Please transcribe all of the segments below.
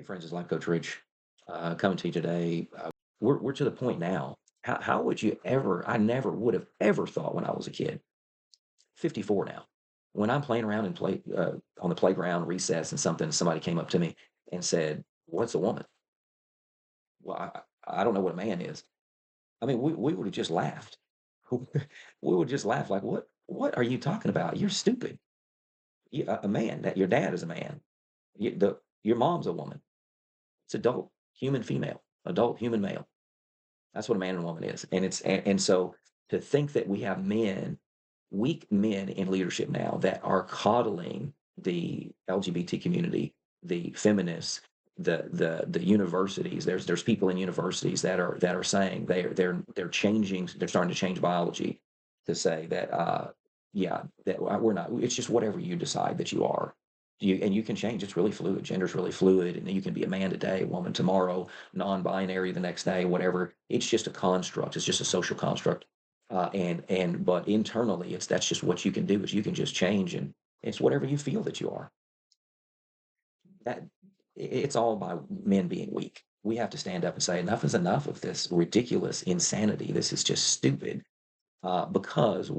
friends, it's Life Coach Rich coming to you today. We're to the point now. How would you ever? I never would have ever thought when I was a kid. 54 now. When I'm playing around and play on the playground recess and somebody came up to me and said, "What's a woman?" Well, I don't know what a man is. I mean, we would have just laughed. We would just laugh like, What are you talking about? You're stupid. A man that your dad is a man. Your mom's a woman. It's adult human female, adult human male. That's what a man and a woman is. And so to think that we have weak men in leadership now that are coddling the LGBT community, the feminists, the universities. There's people in universities that are saying they're changing, they're starting to change biology to say that yeah, that we're not, it's just whatever you decide that you are. You can change. It's really fluid. Gender's really fluid, and you can be a man today, a woman tomorrow, non-binary the next day, whatever. It's just a construct. It's just a social construct. But internally, that's just what you can do is you can just change, and it's whatever you feel that you are. That it's all by men being weak. We have to stand up and say enough is enough of this ridiculous insanity. This is just stupid because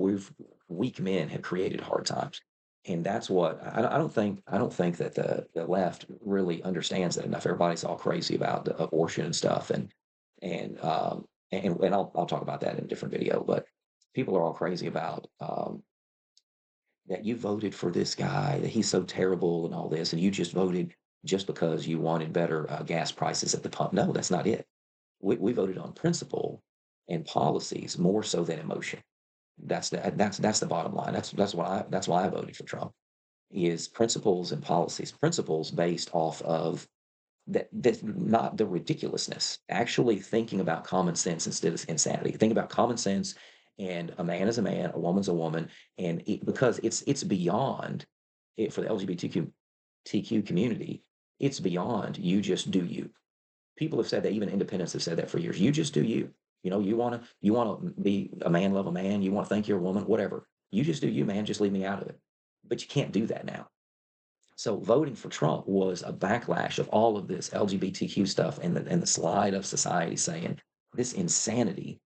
weak men have created hard times, and that's what I don't think that the left really understands that enough. Everybody's all crazy about the abortion and stuff, and I'll talk about that in a different video. But people are all crazy about that you voted for this guy, that he's so terrible and all this, and you just voted just because you wanted better gas prices at the pump. No, that's not it. We voted on principle and policies more so than emotion. That's the bottom line. That's why I voted for Trump. Is principles and policies, principles based off of that's not the ridiculousness. Actually thinking about common sense instead of insanity. Think about common sense, and a man is a man, a woman's a woman, and because it's beyond it for the LGBTQ TQ community. It's beyond you just do you. People have said that, even independents have said that for years. You just do you. You want to be a man, love a man. You want to think you're a woman, whatever. You just do you, man. Just leave me out of it. But you can't do that now. So voting for Trump was a backlash of all of this LGBTQ stuff and the slide of society saying this insanity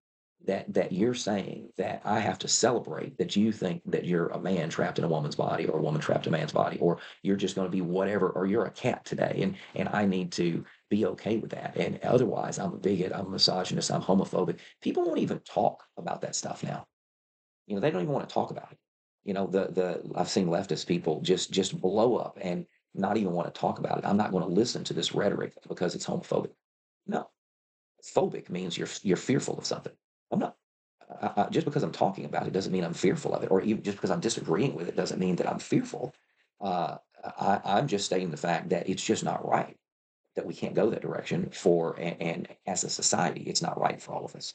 that you're saying that I have to celebrate that you think that you're a man trapped in a woman's body or a woman trapped in a man's body, or you're just going to be whatever, or you're a cat today, and I need to be okay with that. And otherwise I'm a bigot, I'm a misogynist, I'm homophobic. People won't even talk about that stuff now. They don't even want to talk about it. The I've seen leftist people just blow up and not even want to talk about it. I'm not going to listen to this rhetoric because it's homophobic. No, phobic means you're fearful of something. I'm not. Just because I'm talking about it doesn't mean I'm fearful of it, or even just because I'm disagreeing with it doesn't mean that I'm fearful. I'm just stating the fact that it's just not right, that we can't go that direction and as a society, it's not right for all of us.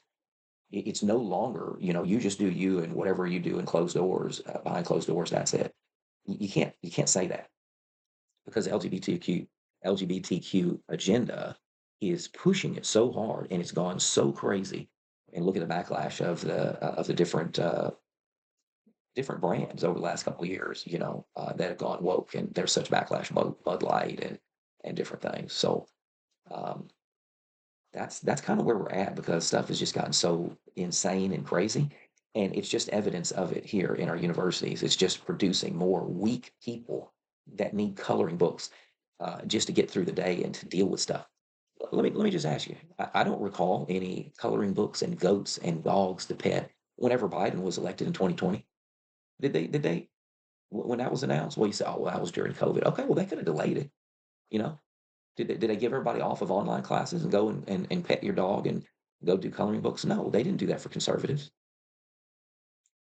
It's no longer, you just do you, and whatever you do in closed doors, behind closed doors, that's it. You can't say that, because LGBTQ agenda is pushing it so hard, and it's gone so crazy. And look at the backlash of the different brands over the last couple of years, that have gone woke, and there's such backlash, Bud Light and different things. So um, that's kind of where we're at, because stuff has just gotten so insane and crazy, and it's just evidence of it here in our universities. It's just producing more weak people that need coloring books just to get through the day and to deal with stuff. Let me just ask you. I don't recall any coloring books and goats and dogs to pet whenever Biden was elected in 2020. Did they when that was announced? Well, you say, oh, well, that was during COVID. Okay, well, they could have delayed it. You know, did they give everybody off of online classes and go and pet your dog and go do coloring books? No, they didn't do that for conservatives,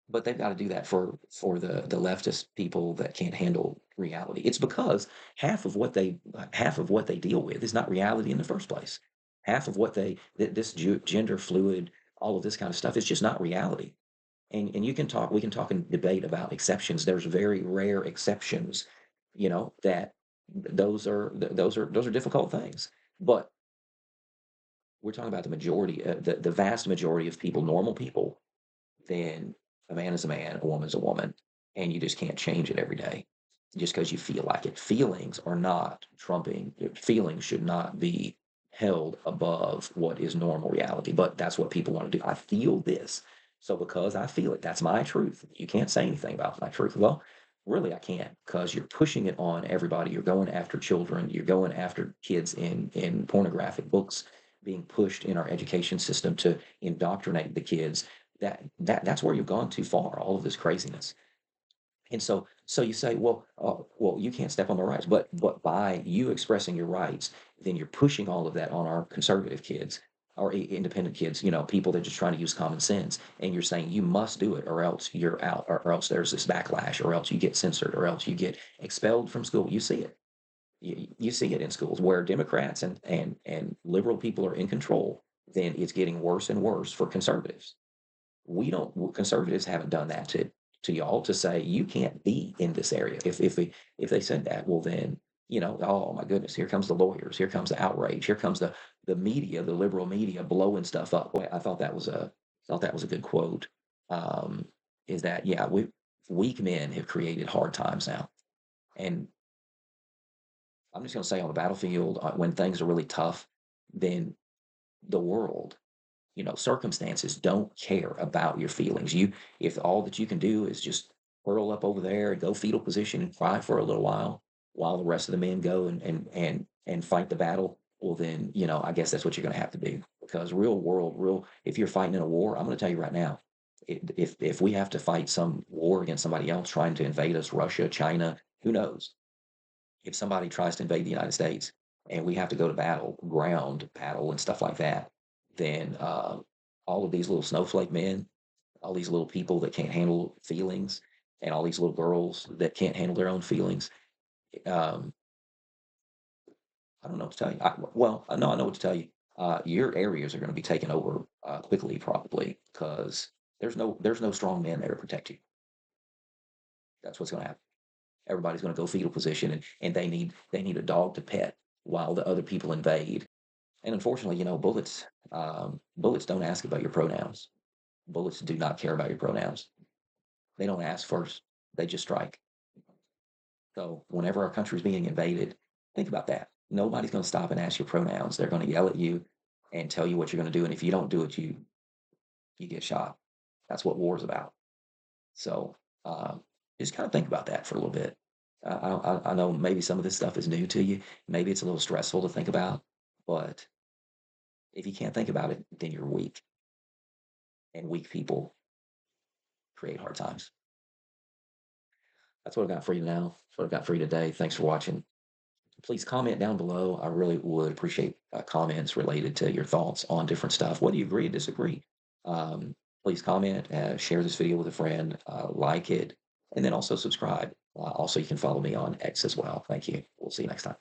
but they've got to do that for the leftist people that can't handle reality. It's because half of what they deal with is not reality in the first place. Half of what this gender fluid, all of this kind of stuff is just not reality. And we can talk and debate about exceptions. There's very rare exceptions, that those are difficult things. But we're talking about the majority, the vast majority of people, normal people. Then a man is a man, a woman is a woman, and you just can't change it every day. just because you feel like it. Feelings are not trumping, feelings should not be held above what is normal reality. But that's what people want to do. I feel this. So because I feel it, that's my truth. You can't say anything about my truth. Well, really, I can't because you're pushing it on everybody. You're going after children. You're going after kids in pornographic books being pushed in our education system to indoctrinate the kids. That's where you've gone too far. All of this craziness. And so you say, well, you can't step on the rights, but by you expressing your rights, then you're pushing all of that on our conservative kids or independent kids, people that are just trying to use common sense. And you're saying you must do it, or else you're out, or else there's this backlash, or else you get censored, or else you get expelled from school. You see it. You see it in schools where Democrats and liberal people are in control. Then it's getting worse and worse for conservatives. We don't Conservatives haven't done that to y'all to say you can't be in this area. If they said that, well then, oh my goodness, here comes the lawyers, here comes the outrage, here comes the media, the liberal media blowing stuff up. Boy, I thought that was a good quote. Um, is that yeah, we weak men have created hard times now. And I'm just gonna say on the battlefield, when things are really tough, then the world circumstances don't care about your feelings. If all that you can do is just curl up over there and go fetal position and cry for a little while the rest of the men go and fight the battle, well then, I guess that's what you're going to have to do because real world, if you're fighting in a war, I'm going to tell you right now, if we have to fight some war against somebody else trying to invade us, Russia, China, who knows? If somebody tries to invade the United States and we have to go to battle, ground battle and stuff like that, then all of these little snowflake men, all these little people that can't handle feelings, and all these little girls that can't handle their own feelings, um, I don't know what to tell you. Well, I know what to tell you. Your areas are going to be taken over quickly, probably, because there's no strong men there to protect you. That's what's going to happen. Everybody's going to go fetal position, and they need a dog to pet while the other people invade. And unfortunately, bullets don't ask about your pronouns. Bullets do not care about your pronouns. They don't ask first. They just strike. So whenever our country's being invaded, think about that. Nobody's going to stop and ask your pronouns. They're going to yell at you and tell you what you're going to do. And if you don't do it, you get shot. That's what war's about. So just kind of think about that for a little bit. I know maybe some of this stuff is new to you. Maybe it's a little stressful to think about, but if you can't think about it, then you're weak, and weak people create hard times. That's what I've got for you now. That's what I've got for you today. Thanks for watching. Please comment down below. I really would appreciate comments related to your thoughts on different stuff, whether you agree or disagree. Um, Please comment, share this video with a friend, like it, and then also subscribe. Also, you can follow me on X as well. Thank you. We'll see you next time.